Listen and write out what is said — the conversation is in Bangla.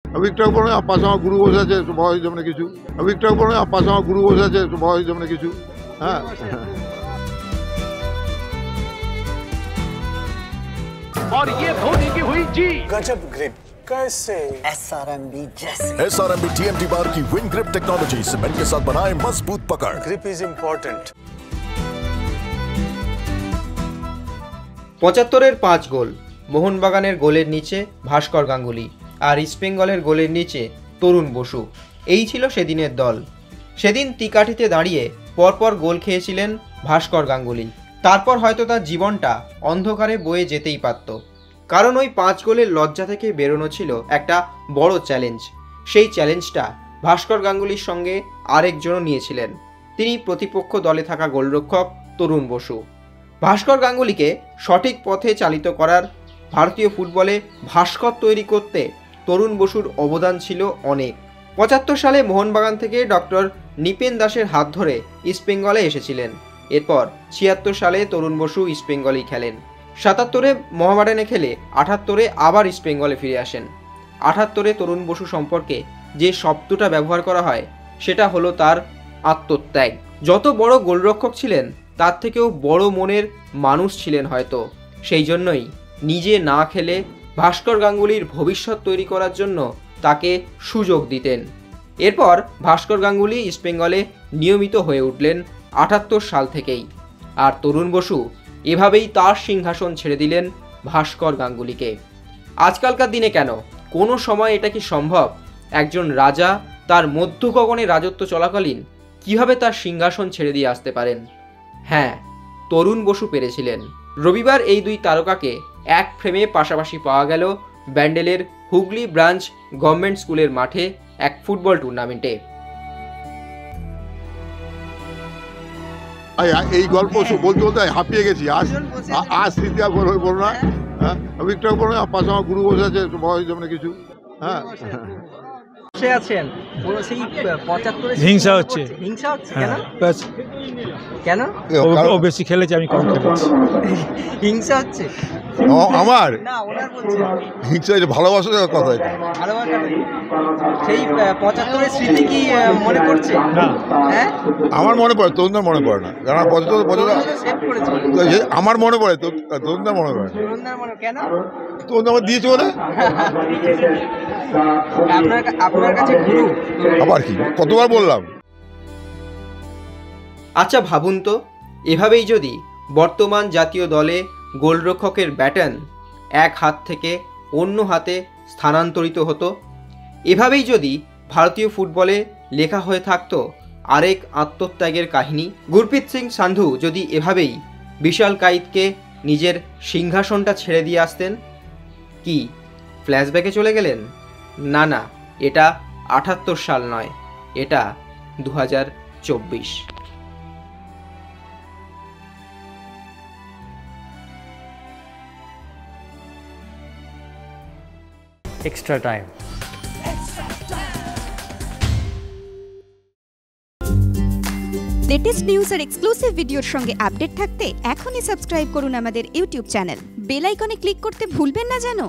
অভিকটাও পড়ে আর পাশে আমার গুরু বসে আছে, ভয় যাবে না কিছু। অভিকটাও পড়ে আর পাশে আমার গুরু বসে আছে, ভয় যাবে না কিছু। হ্যাঁ, और ये धोनी की हुई जी। गजब ग्रिप कैसे SRMB जैसे SRMB TMT बार की विन ग्रिप टेक्नोलॉजी सीमेंट के साथ बनाए मजबूत पकड़। Grip is important. ৭৫-এর ৫ গোল, মোহনবাগানের গোলের নিচে ভাস্কর গাঙ্গুলি আর ইস্টবেঙ্গলের গোলের নিচে তরুণ বসু। এই ছিল সেদিনের দল। সেদিন টিকাঠিতে দাঁড়িয়ে পরপর গোল খেয়েছিলেন ভাস্কর গাঙ্গুলি। তারপর হয়তো তার জীবনটা অন্ধকারে বয়ে যেতেই পারত, কারণ ওই ৫ গোলের লজ্জা থেকে বেরোনো ছিল একটা বড় চ্যালেঞ্জ। সেই চ্যালেঞ্জটা ভাস্কর গাঙ্গুলির সঙ্গে আরেকজনও নিয়েছিলেন, তিনি প্রতিপক্ষ দলে থাকা গোলরক্ষক তরুণ বসু। ভাস্কর গাঙ্গুলিকে সঠিক পথে চালিত করার, ভারতীয় ফুটবলে ভাস্কর তৈরি করতে তরুণ বসুর অবদান ছিল অনেক। ৭৫ সালে মোহনবাগান থেকে ডক্টর নিপেন দাসের হাত ধরে ইস্টবেঙ্গলে এসেছিলেন। এরপর ৭৬ সালে তরুণ বসু ইস্টবেঙ্গলেই খেলেন। ৭৭-এ মোহামেডানে খেলে ৭৮-এ আবার ইস্টবেঙ্গলে ফিরে আসেন। ৭৮-এ তরুণ বসু সম্পর্কে যে শব্দটা ব্যবহার করা হয় সেটা হলো তার আত্মত্যাগ। যত বড় গোলরক্ষক ছিলেন তার থেকেও বড় মনের মানুষ ছিলেন হয়তো। সেই জন্যই নিজে না খেলে ভাস্কর গাঙ্গুলির ভবিষ্যৎ তৈরি করার জন্য তাকে সুযোগ দিতেন। এরপর ভাস্কর গাঙ্গুলি ইস্টবেঙ্গলে নিয়মিত হয়ে উঠলেন ৭৮ সাল থেকেই। আর তরুণ বসু এভাবেই তার সিংহাসন ছেড়ে দিলেন ভাস্কর গাঙ্গুলিকে। আজকালকার দিনে কেন, কোনো সময় এটা কি সম্ভব একজন রাজা তার মধ্য গগনে রাজত্ব চলাকালীন কিভাবে তার সিংহাসন ছেড়ে দিয়ে আসতে পারেন? হ্যাঁ, তরুণ বসু পেরেছিলেন। রবিবার এই দুই তারকাকে এক ফ্রেমে পাশাপাশি পাওয়া গেল ব্যান্ডেলের হুগলি ব্রাঞ্চ গভর্নমেন্ট স্কুলের মাঠে এক ফুটবল টুর্নামেন্টে। এই গল্প বলতে বলতে হাঁপিয়ে গেছি। আজ স্মৃতি আর বলো না। হ্যাঁ, অভিকটাও পড়ে আর পাশে আমার গুরু বসে আছে, ভয় যাবে না কিছু। হ্যাঁ, আছেন সেই ৭৫ হিংসা হচ্ছে। হিংসা হচ্ছে কেন? ব্যাস, কেন ও বেশি খেলেছে, আমি কম খেলেছি। হিংসা হচ্ছে? আমার না, ওনার বলছে হিংসা, ভালোবাসার কথা। এটা ভালোবাসা। সেই ৭৫-এর স্মৃতি কি মনে পড়ছে? না, হ্যাঁ, আমার মনে পড়ে, তরুণদার মনে পড়ে না। কারণ ৭৫ সেভ করেছে। আমার মনে পড়ে, তরুণদার মনে পড়ে না। তরুণদার মনে কেন? তরুণদা আমার দিয়েছে বলে। আপনার কাছে গুরু আবার কি, কতবার বললাম। আচ্ছা ভাবুন তো, এভাবেই যদি বর্তমান জাতীয় দলে গোলরক্ষকের ব্যাটন এক হাত থেকে অন্য হাতে স্থানান্তরিত হতো, এভাবেই যদি ভারতীয় ফুটবলে লেখা হয়ে থাকতো আরেক আত্মত্যাগের কাহিনী, গুরপ্রীত সিং সান্ধু যদি এভাবেই বিশাল কাইতকে নিজের সিংহাসনটা ছেড়ে দিয়ে আসতেন, কি ফ্ল্যাশব্যাকে চলে গেলেন? না না, এটা ৭৮ সাল নয়, এটা ২০২৪। Extra time. লেটেস্ট নিউজ আর এক্সক্লুসিভ ভিডিওর সঙ্গে আপডেট থাকতে এখনই সাবস্ক্রাইব করুন আমাদের ইউটিউব চ্যানেল। বেল আইকনে ক্লিক করতে ভুলবেন না যেন।